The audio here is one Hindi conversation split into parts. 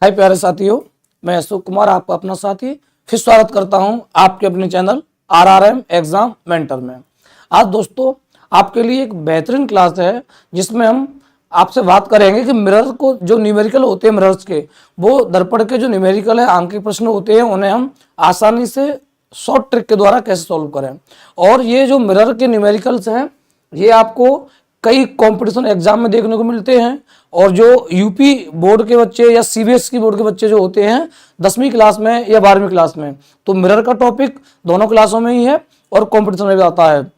हाय प्यारे साथियों, मैं अशोक कुमार आपका अपना साथी फिर स्वागत करता हूं आपके अपने चैनल आरआरएम एग्जाम मेंटर में। आज दोस्तों आपके लिए एक बेहतरीन क्लास है जिसमें हम आपसे बात करेंगे कि मिरर को जो न्यूमेरिकल होते हैं मिरर्स के, वो दर्पण के जो न्यूमेरिकल है अंक के प्रश्न होते हैं उन्हें हम आसानी से शॉर्ट ट्रिक के द्वारा कैसे सॉल्व करें। और ये जो मिरर के न्यूमेरिकल्स हैं ये आपको कई कंपटीशन एग्जाम में देखने को मिलते हैं। और जो यूपी बोर्ड के बच्चे या सीबीएसई बोर्ड के बच्चे जो होते हैं 10वीं क्लास में या 12वीं क्लास में, तो मिरर का टॉपिक दोनों क्लासों में ही है और कंपटीशन में भी आता है।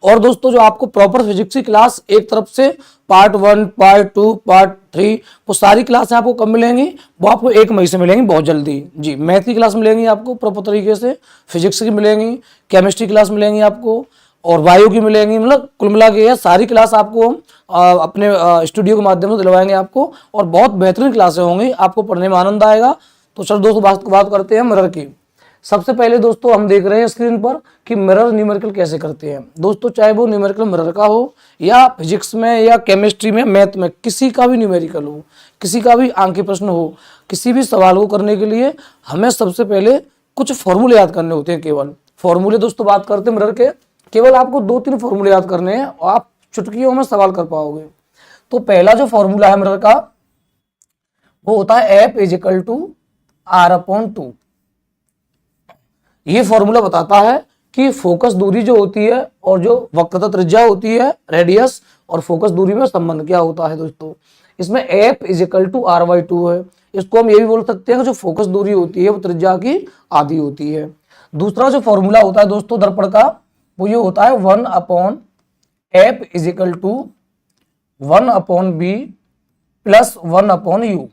और दोस्तों जो आपको प्रॉपर फिजिक्स की क्लास एक तरफ से पार्ट 1, पार्ट 2, पार्ट 3 वो सारी क्लासें आपको कब मिलेंगी? वो आपको 1 मई से मिलेंगी, बहुत जल्दी जी। मैथ की क्लास मिलेंगी आपको प्रॉपर तरीके से, फिजिक्स की मिलेंगी, केमिस्ट्री क्लास मिलेंगी आपको और वायु की मिलेंगी। मतलब कुल मिला के ये सारी क्लास आपको अपने स्टूडियो के माध्यम से दिलवाएंगे आपको, और बहुत बेहतरीन क्लासें होंगी, आपको पढ़ने में आनंद आएगा। तो चलो दोस्तों बात करते हैं मिरर की। सबसे पहले दोस्तों हम देख रहे हैं स्क्रीन पर कि मिरर न्यूमेरिकल कैसे करते हैं। दोस्तों चाहे वो न्यूमेरिकल मिरर का हो या फिजिक्स में या केमिस्ट्री में, मैथ में, किसी का भी न्यूमेरिकल हो, किसी का भी अंक के प्रश्न हो, किसी भी सवाल को करने के लिए हमें सबसे पहले कुछ फॉर्मूले याद करने होते हैं। केवल फॉर्मूले दोस्तों बात करते हैं मिरर के, केवल आपको 2-3 फॉर्मूले याद करने हैं और आप चुटकियों में सवाल कर पाओगे। तो पहला जो फॉर्मूला है मिरर का वो होता है F = R/2। ये फॉर्मूला बताता है कि फोकस दूरी जो होती है और जो वक्रता त्रिज्या होती है, रेडियस, और फोकस दूरी में संबंध क्या होता है। दोस्तों इसमें F = R/2 है। इसको हम ये भी बोल सकते हैं कि जो फोकस दूरी होती है वो त्रिज्या की आधी होती है। दूसरा जो फॉर्मूला होता है दोस्तों दर्पण का वो ये होता है 1/F = 1/B + 1/U।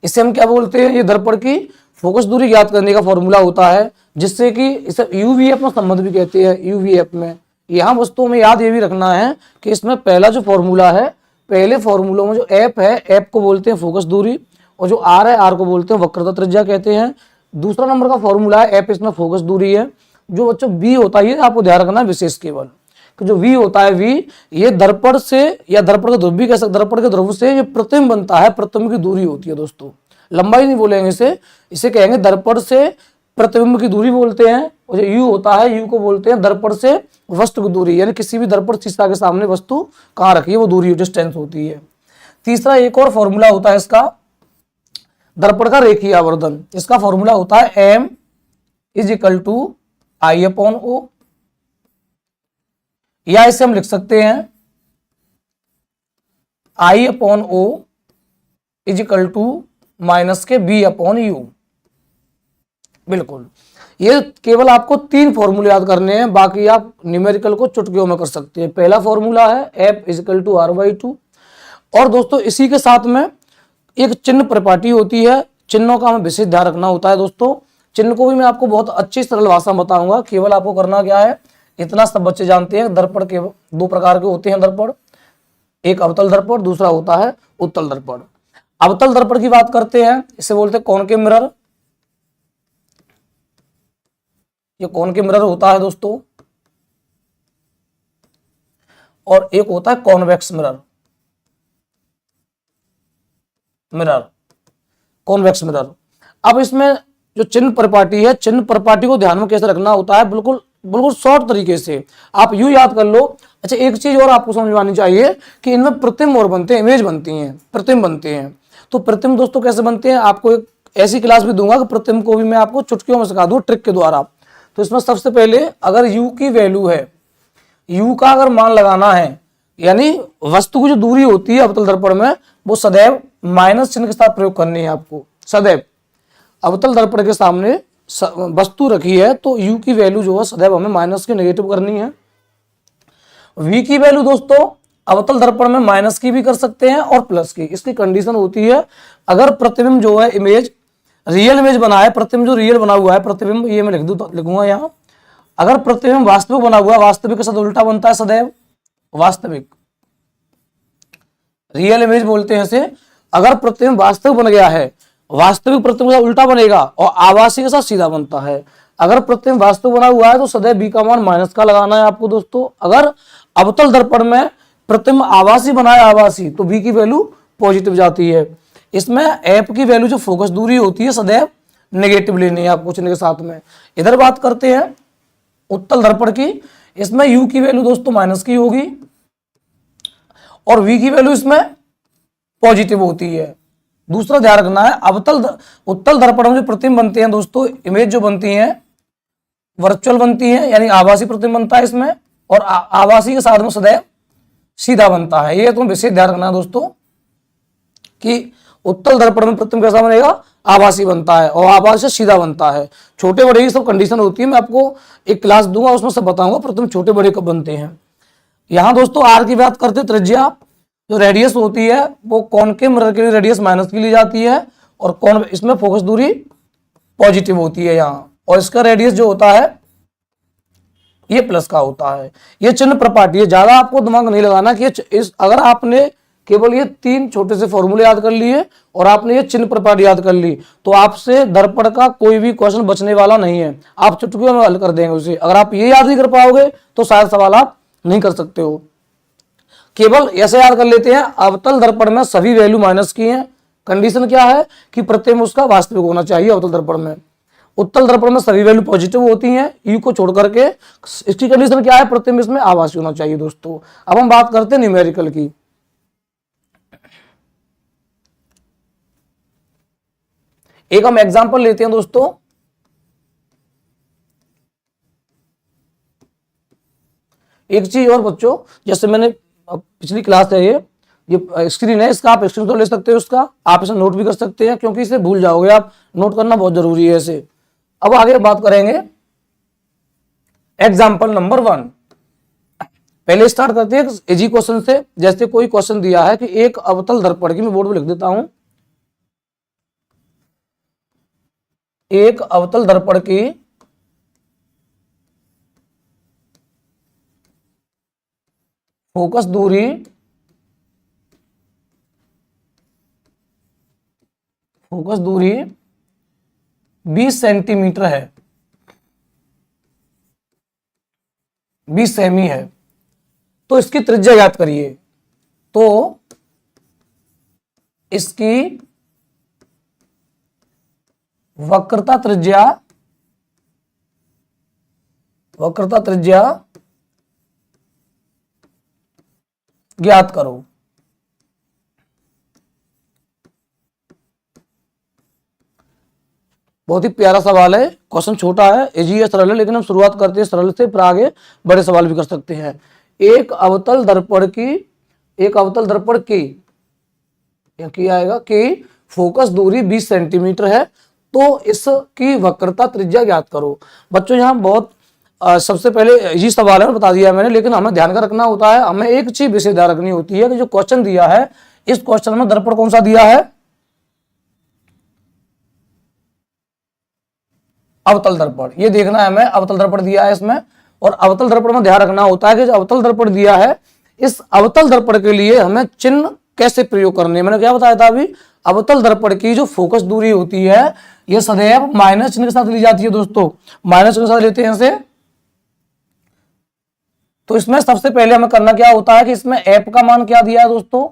इसे हम क्या बोलते हैं? ये दर्पण की फोकस दूरी ज्ञात करने का फॉर्मूला होता है, जिससे कि इसे UVF में संबंध भी कहते हैं। UVF में यहाँ वस्तुओं में याद ये भी रखना है कि इसमें पहला जो फॉर्मूला है, पहले फॉर्मूलों में जो F है, F को बोलते हैं फोकस दूरी, और जो R है, R को बोलते हैं वक्रता त्रिज्या कहते हैं। दूसरा नंबर का फॉर्मूला है F, इसमें फोकस दूरी है। जो बच्चों V होता है, ये आपको ध्यान रखना है विशेष केवल कि जो V होता है, V ये दर्पण से या दर्पण का ध्रुव भी कह सकते, दर्पण के ध्रुव से ये प्रतिबिंब बनता है, प्रतिबिंब की दूरी होती है। दोस्तों लंबाई नहीं बोलेंगे इसे कहेंगे दर्पण से प्रतिबिंब की दूरी बोलते हैं। और जो U होता है, U को बोलते हैं दर्पण से वस्तु की दूरी, यानी किसी भी दर्पण शीशा के सामने वस्तु कहाँ रखी है वो दूरी, डिस्टेंस होती है। तीसरा एक और फॉर्मूला होता है इसका, दर्पण का रेखीय आवर्धन। इसका फॉर्मूला होता है M = I/O, या इसे हम लिख सकते हैं I/O = -B/U। बिल्कुल, ये केवल आपको 3 फॉर्मूले याद करने हैं, बाकी आप न्यूमेरिकल को चुटकियों में कर सकते हैं। पहला फॉर्मूला है F = R/2। और दोस्तों इसी के साथ में एक चिन्ह परिपाटी होती है, चिन्हों का हमें विशेष ध्यान रखना होता है। दोस्तों चिन्ह को भी मैं आपको बहुत अच्छी सरल भाषा में बताऊंगा। केवल आपको करना क्या है, इतना सब बच्चे जानते हैं दर्पण के 2 प्रकार के होते हैं दर्पण, एक अवतल दर्पण, दूसरा होता है उत्तल दर्पण। अवतल दर्पण की बात करते हैं, इसे बोलते हैं कॉनकेव मिरर। ये कॉनकेव मिरर होता है दोस्तों, और एक होता है कॉन्वेक्स मिरर, कॉन्वेक्स मिरर। अब इसमें जो चिन्ह परिपाटी है, चिन्ह परिपाटी को ध्यान में कैसे रखना होता है, बिल्कुल शॉर्ट तरीके से आप यूं याद कर लो। अच्छा एक चीज और आपको समझवानी चाहिए कि इनमें प्रतिबिंब और बनते हैं, इमेज बनती हैं, प्रतिबिंब बनते हैं। तो प्रतिबिंब दोस्तों कैसे बनते हैं, आपको एक ऐसी क्लास भी दूंगा कि प्रतिबिंब को भी मैं आपको चुटकियों में सिखा दूं ट्रिक के द्वारा। तो इसमें सबसे पहले अगर U की वैल्यू है, U का अगर मान लगाना है, यानी वस्तु की जो दूरी होती है अवतल दर्पण में वो सदैव माइनस चिन्ह के साथ प्रयोग करनी है आपको। सदैव अवतल दर्पण के सामने वस्तु रखी है तो U की वैल्यू जो है सदैव हमें माइनस की नेगेटिव करनी है। V की वैल्यू दोस्तों अवतल दर्पण में माइनस की भी कर सकते हैं और प्लस की। इसकी कंडीशन होती है अगर प्रतिबिंब जो है इमेज रियल इमेज बना है, प्रतिबिंब जो रियल बना हुआ है प्रतिबिंब, ये मैं लिखूंगा यहाँ। अगर प्रतिबिंब वास्तविक बना हुआ है, वास्तविक के साथ उल्टा बनता है सदैव, वास्तविक रियल इमेज बोलते हैं इसे। अगर प्रतिबिंब वास्तविक बन गया है, वास्तविक प्रतिबिंब के साथ उल्टा बनेगा और आभासी के साथ सीधा बनता है। अगर प्रतिबिंब वास्तविक बना हुआ है तो सदैव B का मान माइनस का लगाना है आपको दोस्तों। अगर अवतल दर्पण में प्रतिबिंब आभासी बनाए, आभासी, तो B की वैल्यू पॉजिटिव जाती है। इसमें एफ की वैल्यू जो फोकस दूरी होती है सदैव नेगेटिव लेनी है आपको चिन्ह के साथ में। इधर बात करते हैं उत्तल दर्पण की, इसमें यू की वैल्यू दोस्तों माइनस की होगी और वी की वैल्यू इसमें पॉजिटिव होती है। दूसरा ध्यान रखना है उत्तल दर्पण में जो प्रतिबिंब बनते हैं दोस्तों, इमेज जो बनती है वर्चुअल बनती है, यानी आभासी प्रतिबिंब बनता है इसमें, और आभासी के साथ में सदैव सीधा बनता है। ये तो विशेष ध्यान रखना है दोस्तों कि उत्तल दर्पण में प्रतिबिंब कैसा बनेगा, आभासी बनता है और आभासी से सीधा बनता है। छोटे बड़े की सब कंडीशन होती है, मैं आपको एक क्लास दूंगा उसमें सब बताऊंगा प्रतिबिंब छोटे बड़े कब बनते हैं। यहां दोस्तों आर की बात करते हैं, त्रिज्या जो रेडियस होती है वो कॉनकेव मिरर के लिए रेडियस माइनस की ली जाती है और कौन इसमें फोकस दूरी पॉजिटिव होती है यहाँ, और इसका रेडियस जो होता है ये प्लस का होता है। ये चिन्ह प्रपाटी है, ज्यादा आपको दिमाग नहीं लगाना कि अगर आपने केवल ये 3 छोटे से फॉर्मूले याद कर लिए और आपने ये चिन्ह प्रपाटी याद कर ली तो आपसे दर्पण का कोई भी क्वेश्चन बचने वाला नहीं है, आप चुटकियों में हल कर देंगे उसे। अगर आप ये याद नहीं कर पाओगे तो शायद सवाल आप नहीं कर सकते हो। केवल ऐसे याद कर लेते हैं, अवतल दर्पण में सभी वैल्यू माइनस की हैं। कंडीशन क्या है कि प्रतिबिंब उसका वास्तविक होना चाहिए अवतल दर्पण में। उत्तल दर्पण में सभी वैल्यू पॉजिटिव होती हैं, यू को छोड़ करके। इसकी कंडीशन क्या है, प्रतिबिंब इसमें आभासी होना चाहिए दोस्तों। अब हम बात करते हैं न्यूमेरिकल की। एक हम एग्जांपल लेते हैं दोस्तों, एक चीज और बच्चों, जैसे मैंने पिछली क्लास है ये स्क्रीन है, इसका आप स्क्रीन तो ले सकते हो, उसका आप इसे नोट भी कर सकते हैं क्योंकि इसे भूल जाओगे आप, नोट करना बहुत जरूरी है इसे। अब आगे बात करेंगे एग्जाम्पल नंबर 1। पहले स्टार्ट करते हैं इजी क्वेश्चन से। जैसे कोई क्वेश्चन दिया है कि एक अवतल दर्पण की, मैं बोर्ड पर लिख देता हूं, एक अवतल दर्पण की फोकस दूरी 20 सेंटीमीटर है, 20 सेमी है, तो इसकी त्रिज्या ज्ञात करिए। तो इसकी वक्रता त्रिज्या ज्ञात करो। बहुत ही प्यारा सवाल है, क्वेश्चन छोटा है, इजी है, सरल है, लेकिन हम शुरुआत करते हैं सरल से, फिर आगे बड़े सवाल भी कर सकते हैं। एक अवतल दर्पण की आएगा कि फोकस दूरी 20 सेंटीमीटर है, तो इसकी वक्रता त्रिज्या ज्ञात करो। बच्चों यहाँ बहुत सबसे पहले ये सवाल है, बता दिया मैंने, लेकिन हमें ध्यान का रखना होता है, हमें एक चीज विशेष ध्यान रखनी होती है कि जो क्वेश्चन दिया है इस क्वेश्चन में दर्पण कौन सा दिया है, अवतल दर्पण। ये देखना है हमें, अवतल दर्पण दिया है इसमें, और अवतल दर्पण में ध्यान रखना होता है कि जो अवतल दर्पण दिया है इस अवतल दर्पण के लिए हमें चिन्ह कैसे प्रयोग करने हैं। मैंने क्या बताया था अभी, अवतल दर्पण की जो फोकस दूरी होती है यह सदैव माइनस चिन्ह के साथ ली जाती है दोस्तों, माइनस के साथ लेते हैं इसे। तो इसमें सबसे पहले हमें करना क्या होता है कि इसमें एफ का मान क्या दिया है दोस्तों,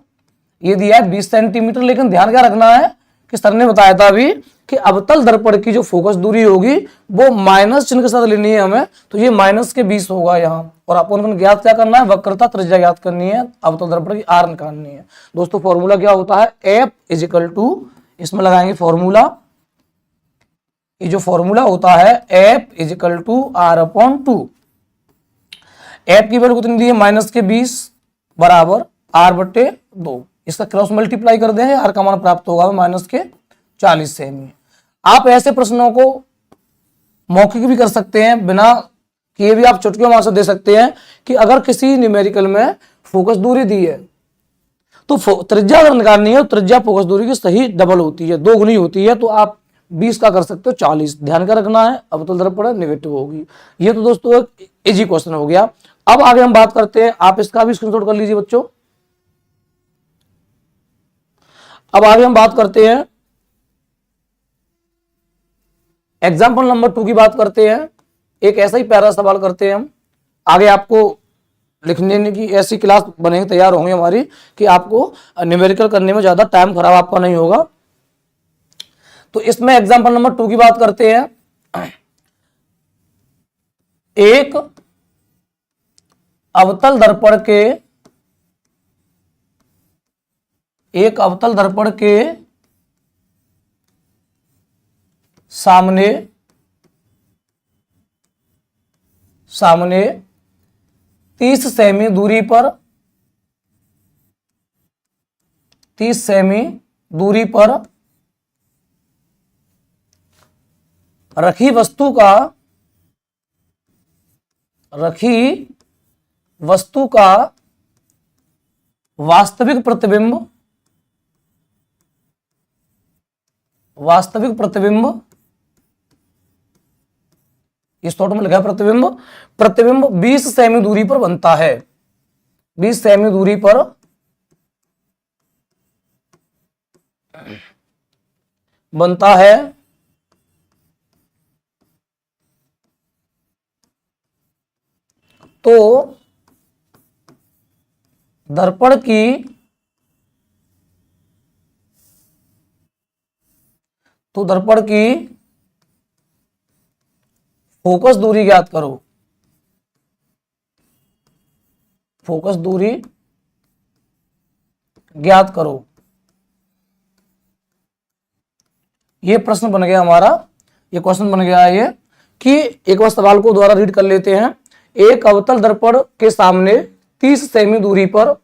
ये दिया है 20 सेंटीमीटर, लेकिन ध्यान क्या रखना है कि सर ने बताया था अभी कि अवतल दर्पण की जो फोकस दूरी होगी वो माइनस चिन्ह के साथ लेनी है हमें, तो ये माइनस के 20 होगा यहाँ। और अपन ज्ञात क्या करना है, वक्रता त्रिज्या ज्ञात करनी है, अवतल दर्पण की आर निकालनी है दोस्तों। फॉर्मूला क्या होता है, एफ इज इक्वल टू, इसमें लगाएंगे फॉर्मूला, ये जो फॉर्मूला होता है f is equal to r upon 2। F की वैल्यू कितनी दी है, माइनस के 20 बराबर आर बटे 2। इसका क्रॉस मल्टीप्लाई कर दें, आर का मान प्राप्त होगा माइनस के 40 सेमी। आप ऐसे प्रश्नों को मौखिक भी कर सकते हैं, बिना किए भी आप चुटकियों में आंसर दे सकते हैं कि अगर किसी न्यूमेरिकल में फोकस दूरी दी है तो त्रिज्या अगर निकालनी है, त्रिज्या फोकस दूरी की सही डबल होती है, 2 गुनी होती है, तो आप 20 का कर सकते हो 40। ध्यान का रखना है, अवतल दर्पण नेगेटिव होगी। ये तो दोस्तों एक इजी क्वेश्चन हो गया। अब आगे हम बात करते हैं, आप इसका भी स्क्रीनशॉट कर लीजिए बच्चों। अब आगे हम बात करते हैं एग्जाम्पल नंबर 2 की बात करते हैं। एक ऐसा ही प्यारा सवाल करते हैं हम, आगे आपको लिखने की ऐसी क्लास बनेगी, तैयार होंगी हमारी कि आपको न्यूमेरिकल करने में ज़्यादा टाइम खराब आपका नहीं होगा। तो इसमें एग्जाम्पल नंबर 2 की बात करते हैं। एक अवतल दर्पण के सामने 30 सेमी दूरी पर रखी वस्तु का वास्तविक प्रतिबिंब इस फोटो में लिखा है प्रतिबिंब 20 सेमी दूरी पर बनता है। 20 सेमी दूरी पर बनता है। तो दर्पण की फोकस दूरी ज्ञात करो। फोकस दूरी ज्ञात करो। ये प्रश्न बन गया हमारा, ये क्वेश्चन बन गया है ये कि एक बार सवाल को दोबारा रीड कर लेते हैं। एक अवतल दर्पण के सामने 30 सेमी दूरी पर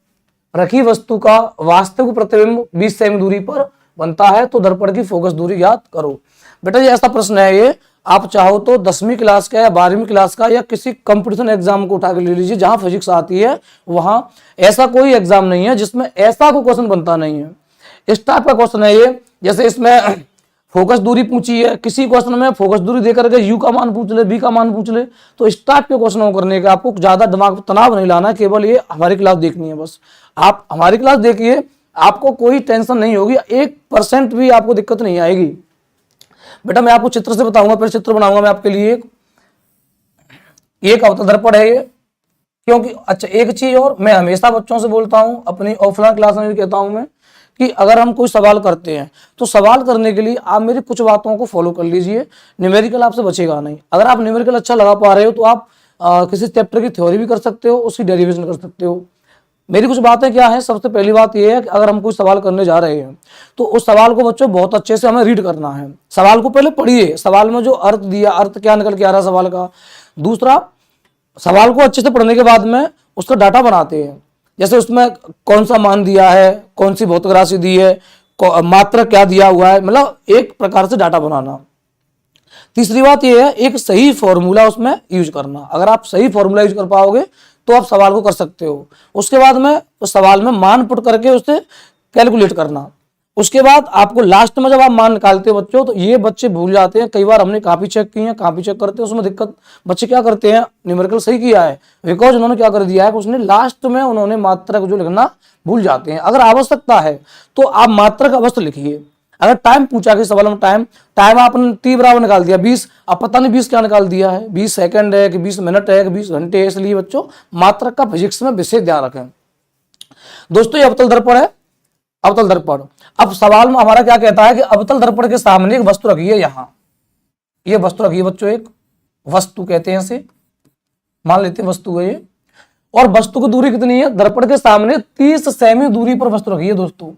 रखी वस्तु का वास्तविक प्रतिबिंब 20 सेमी दूरी पर बनता है, तो दर्पण की फोकस दूरी ज्ञात करो। बेटा ये ऐसा प्रश्न है, ये आप चाहो तो 10वीं क्लास का या 12वीं क्लास का या किसी कंपटीशन एग्जाम को उठा के ले लीजिए, जहां फिजिक्स आती है वहां ऐसा कोई एग्जाम नहीं है जिसमें ऐसा कोई क्वेश्चन बनता नहीं है। इस टाइप का क्वेश्चन है ये। जैसे इसमें फोकस दूरी पूछी है, किसी क्वेश्चन में फोकस दूरी देकर के यू का मान पूछ ले, बी का मान पूछ ले, तो इस टाइप के क्वेश्चन करने का आपको ज्यादा दिमाग तनाव नहीं लाना है, केवल ये हमारी क्लास देखनी है बस। आप हमारी क्लास देखिए, आपको कोई टेंशन नहीं होगी, 1% भी आपको दिक्कत नहीं आएगी। बेटा मैं आपको चित्र से बताऊंगा, फिर चित्र बनाऊंगा मैं आपके लिए। एक अवतल दर्पण है ये, क्योंकि अच्छा एक चीज और मैं हमेशा बच्चों से बोलता हूं, अपनी ऑफलाइन क्लास में भी कहता हूं मैं, कि अगर हम कोई सवाल करते हैं तो सवाल करने के लिए आप मेरी कुछ बातों को फॉलो कर लीजिए। न्यूमेरिकल आपसे बचेगा नहीं। अगर आप न्यूमेरिकल अच्छा लगा पा रहे हो तो आप किसी चैप्टर की थ्योरी भी कर सकते हो, उसकी डेरिवेशन कर सकते हो। मेरी कुछ बातें क्या है, सबसे पहली बात यह है कि अगर हम कोई सवाल करने जा रहे हैं तो उस सवाल को बच्चों बहुत अच्छे से हमें रीड करना है। सवाल को पहले पढ़िए, सवाल में जो अर्थ दिया, अर्थ क्या निकल के आ रहा है सवाल का। दूसरा, सवाल को अच्छे से पढ़ने के बाद में उसका डाटा बनाते हैं, जैसे उसमें कौन सा मान दिया है, कौन सी भौतिक राशि दी है, मात्रा क्या दिया हुआ है, मतलब एक प्रकार से डाटा बनाना। तीसरी बात यह है एक सही फॉर्मूला उसमें यूज करना। अगर आप सही फॉर्मूला यूज कर पाओगे तो आप सवाल को कर सकते हो। उसके बाद में उस सवाल में मान पुट करके उसे कैलकुलेट करना। उसके बाद आपको लास्ट में जब आप मान निकालते हो बच्चों, तो ये बच्चे भूल जाते हैं। कई बार हमने कॉपी चेक की है, कॉपी चेक करते हैं उसमें दिक्कत, बच्चे क्या करते हैं, न्यूमेरिकल सही किया है, बिकॉज उन्होंने क्या कर दिया है, उसने लास्ट में उन्होंने मात्रक जो लिखना भूल जाते हैं। अगर आवश्यकता है तो आप मात्रक अवश्य लिखिए। अगर टाइम पूछा कि सवाल में टाइम आपने t बराबर निकाल दिया 20, अब पता नहीं 20 क्या निकाल दिया है, 20 सेकंड है कि 20 मिनट है कि 20 घंटे है। इसलिए बच्चों मात्रक का फिजिक्स में विशेष ध्यान रखें। दोस्तों ये अवतल दर्पण है, अवतल दर्पण। अब सवाल में हमारा क्या कहता है कि अवतल दर्पण के सामने एक वस्तु रखी है। यहां ये वस्तु रखी है बच्चों, एक वस्तु कहते हैं इसे, मान लेते हैं वस्तु है ये, और वस्तु की दूरी कितनी है, दर्पण के सामने 30 सेमी दूरी पर वस्तु रखी है दोस्तों,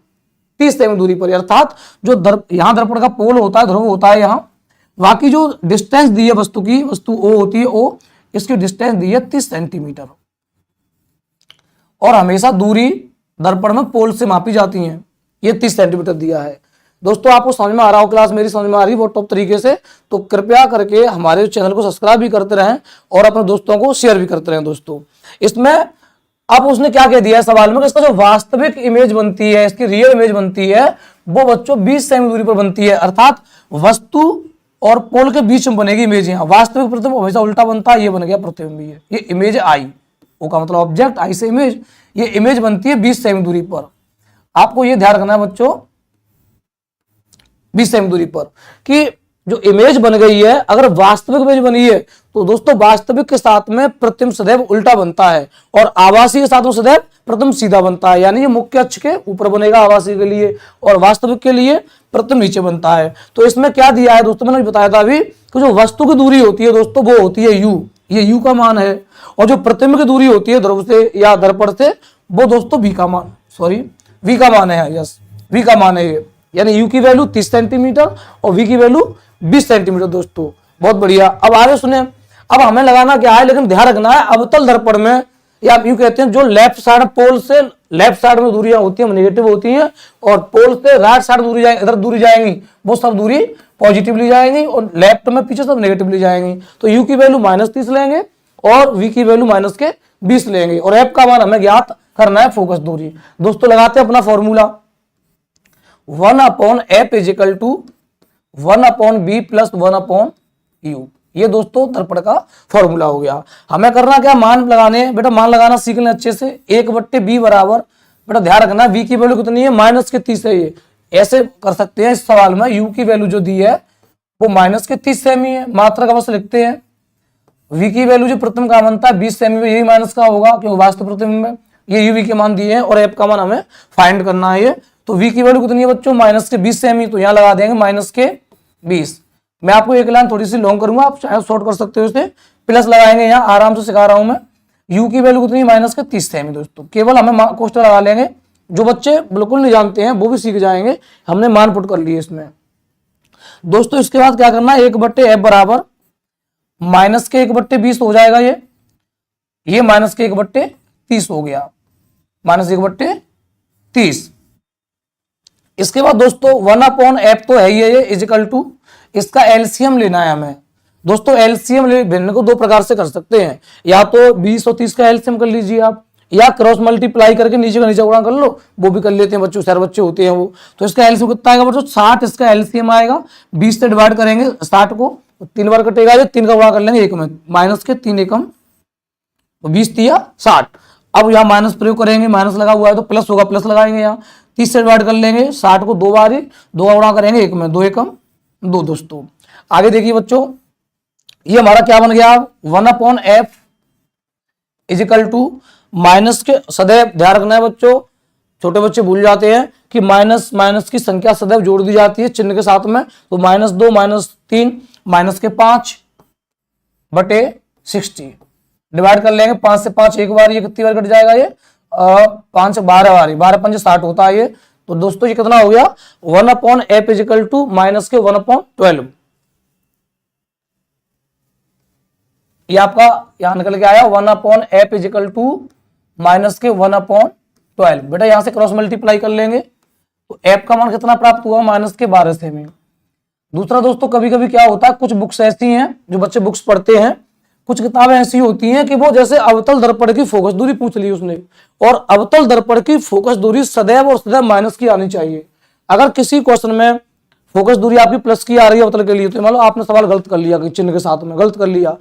30 सेमी दूरी पर। अर्थात जो यहां दर्पण का पोल होता है, ध्रुव होता है यहां, बाकी जो डिस्टेंस दी है वस्तु की, वस्तु ओ होती है ओ, इसकी डिस्टेंस दी है 30 सेंटीमीटर। और हमेशा दूरी दर्पण में पोल से मापी जाती है, ये 30 सेंटीमीटर दिया है। दोस्तों आपको समझ में आ रहा हो, क्लास मेरी समझ में आ रही है बहुत टॉप तरीके से, तो कृपया करके हमारे चैनल को सब्सक्राइब भी करते रहें और अपने दोस्तों को शेयर भी करते रहें। दोस्तों इसमें अब उसने क्या कह दिया है सवाल में, इसका जो वास्तविक इमेज बनती है, इसकी रियल इमेज बनती है, वो बच्चों 20 सेमी दूरी पर बनती है। अर्थात वस्तु और पोल के बीच में बनेगी इमेज। यहाँ वास्तविक प्रतिबिंब हमेशा उल्टा बनता है, ये बन गया प्रतिबिंब। ये इमेज आई, वो का मतलब ऑब्जेक्ट, आई से इमेज, ये इमेज बनती है 20 सेमी दूरी पर। आपको ये ध्यान रखना है बच्चों 20 सेमी दूरी पर कि जो इमेज बन गई है, अगर वास्तविक इमेज बनी है तो दोस्तों वास्तविक के साथ में प्रतिबिंब सदैव उल्टा बनता है और आभासी के साथ में सदैव प्रतिबिंब सीधा बनता है। यानी ये मुख्य अक्ष के ऊपर बनेगा आभासी के लिए और वास्तविक के लिए प्रतिबिंब नीचे बनता है। तो इसमें क्या दिया है दोस्तों, मैंने बताया था अभी कि जो वस्तु की दूरी होती है दोस्तों वो होती है u, ये u का मान है, और जो प्रतिबिंब की दूरी होती है ध्रुव से या दर्पण से वो दोस्तों v का मान, v का मान है, यस v का मान है ये। यानी u की वैल्यू 30 सेंटीमीटर और v की वैल्यू 20 सेंटीमीटर दोस्तों। बहुत बढ़िया। अब आगे सुने, अब हमें लगाना क्या है, लेकिन ध्यान रखना है अवतल दर्पण में, या आप यूं कहते हैं जो लेफ्ट साइड पोल से लेफ्ट साइड में दूरियां होती है नेगेटिव होती हैं, और पोल से राइट साइड दूरी इधर दूरी जाएंगी वो सब दूरी पॉजिटिवली जाएंगी, और लेफ्ट में पीछे सब नेगेटिवली जाएंगी। तो u की वैल्यू -30 लेंगे और v की वैल्यू -20 लेंगे, और f का मान हमें ज्ञात करना है फोकस दूरी। दोस्तों लगाते हैं अपना फॉर्मूला, 1/f = 1/b + 1/u। ये दोस्तों दर्पण का फॉर्मूला हो गया। हमें करना क्या, मान लगाने, बेटा मान लगाना सीख लें अच्छे से। 1/b बराबर, बेटा ध्यान रखना v की वैल्यू कितनी है, -30 है। ये ऐसे कर सकते हैं इस सवाल में, u की वैल्यू जो दी है वो -30 सेमी है, मात्रक अवश्य लिखते हैं। v की वैल्यू जो प्रतिबिंब का बनता है 20 सेमी में, यही माइनस का होगा क्योंकि वास्तव प्रतिबिंब में ये u v के मान दिए हैं, और f का मान हमें फाइंड करना है। तो v की वैल्यू कितनी है बच्चों, -20 सेमी, तो यहाँ लगा देंगे -20। मैं आपको एक लाइन थोड़ी सी लॉन्ग करूंगा, आप चाहे शॉर्ट कर सकते हो इसे, प्लस लगाएंगे, यहाँ आराम से सिखा रहा हूं मैं। u की वैल्यू कितनी, -30 सेमी दोस्तों। केवल हमें कोष्ठक लगा लेंगे, जो बच्चे बिल्कुल नहीं जानते हैं वो भी सीख जाएंगे, हमने मान पुट कर लिए इसमें दोस्तों। इसके बाद क्या करना है, 1/f बराबर -1/20 हो जाएगा, ये -1/30 हो गया, -1/30। इसके बाद दोस्तों 1/f तो है ही है, ये इजिकल टू, इसका एलसीएम लेना है हमें दोस्तों। एलसीएम लेने को दो प्रकार से कर सकते हैं, या तो 20 और 30 का एलसीएम कर लीजिए आप, या क्रॉस मल्टीप्लाई करके नीचे का नीचे गुणा कर लो, वो भी कर लेते हैं बच्चों, सारे बच्चे होते हैं वो। तो इसका एलसीएम कितना आएगा बच्चों, 60 इसका एलसीएम आएगा। 20 से डिवाइड करेंगे 60 को, 3 बार कटेगा, ये 3 का गुणा कर लेंगे 1 में, -3 एकम, 20 दिया 60। अब यहाँ माइनस प्रयोग करेंगे, माइनस लगा हुआ है तो प्लस होगा, प्लस लगाएंगे यहाँ, 30 से डिवाइड कर लेंगे 60 को 2 बार, 2 का गुणा करेंगे 1 में, 2 एकम 2 दोस्तों। आगे देखिए बच्चों, ये हमारा क्या बन गया, 1/f = माइनस के, सदैव ध्यान रखना है बच्चों, छोटे बच्चे भूल जाते हैं कि माइनस माइनस की संख्या सदैव जोड़ दी जाती है चिन्ह के साथ में। तो -2 -3 -5/60 डिवाइड कर लेंगे, 5 से 5 एक बार, ये कितनी बार कट जाएगा, ये 5 से 12 बार, 12 5 60 होता है ये। तो दोस्तों ये कितना हो गया, 1/f = -1/12। ये आपका यहां निकल के आया 1/f = -1/12। बेटा यहां से क्रॉस मल्टीप्लाई कर लेंगे तो f का मान कितना प्राप्त हुआ, -12 सेमी। दूसरा दोस्तों, कभी कभी क्या होता है, कुछ बुक्स ऐसी हैं जो बच्चे बुक्स पढ़ते हैं, कुछ किताबें ऐसी होती हैं कि वो जैसे अवतल दर्पण की फोकस दूरी पूछ ली उसने, और अवतल दर्पण की फोकस दूरी सदैव और सदैव माइनस की आनी चाहिए। अगर किसी क्वेश्चन में फोकस दूरी आपकी प्लस की आ रही है अवतल के लिए, तो मान लो आपने सवाल गलत कर लिया, चिन्ह के साथ में गलत कर लिया।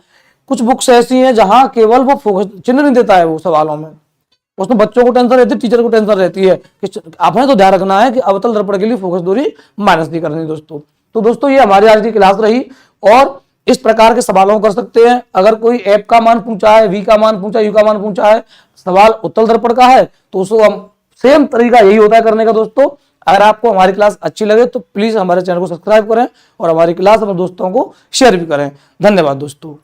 कुछ बुक्स ऐसी हैं जहां केवल वो फोकस चिन्ह नहीं देता है वो सवालों में, उसमें बच्चों को टेंशन रहती है, टीचर को टेंशन रहती है कि आपने तो ध्यान रखना है कि अवतल दर्पण के लिए फोकस दूरी माइनस नहीं करनी दोस्तों। तो दोस्तों ये हमारी आज की क्लास रही, और इस प्रकार के सवालों कर सकते हैं। अगर कोई f का मान पूछा है, v का मान पूछा है, u का मान पूछा है, सवाल उत्तल दर्पण का है, तो उसको हम सेम तरीका यही होता है करने का दोस्तों। अगर आपको हमारी क्लास अच्छी लगे तो प्लीज हमारे चैनल को सब्सक्राइब करें और हमारी क्लास अपने दोस्तों को शेयर भी करें। धन्यवाद दोस्तों।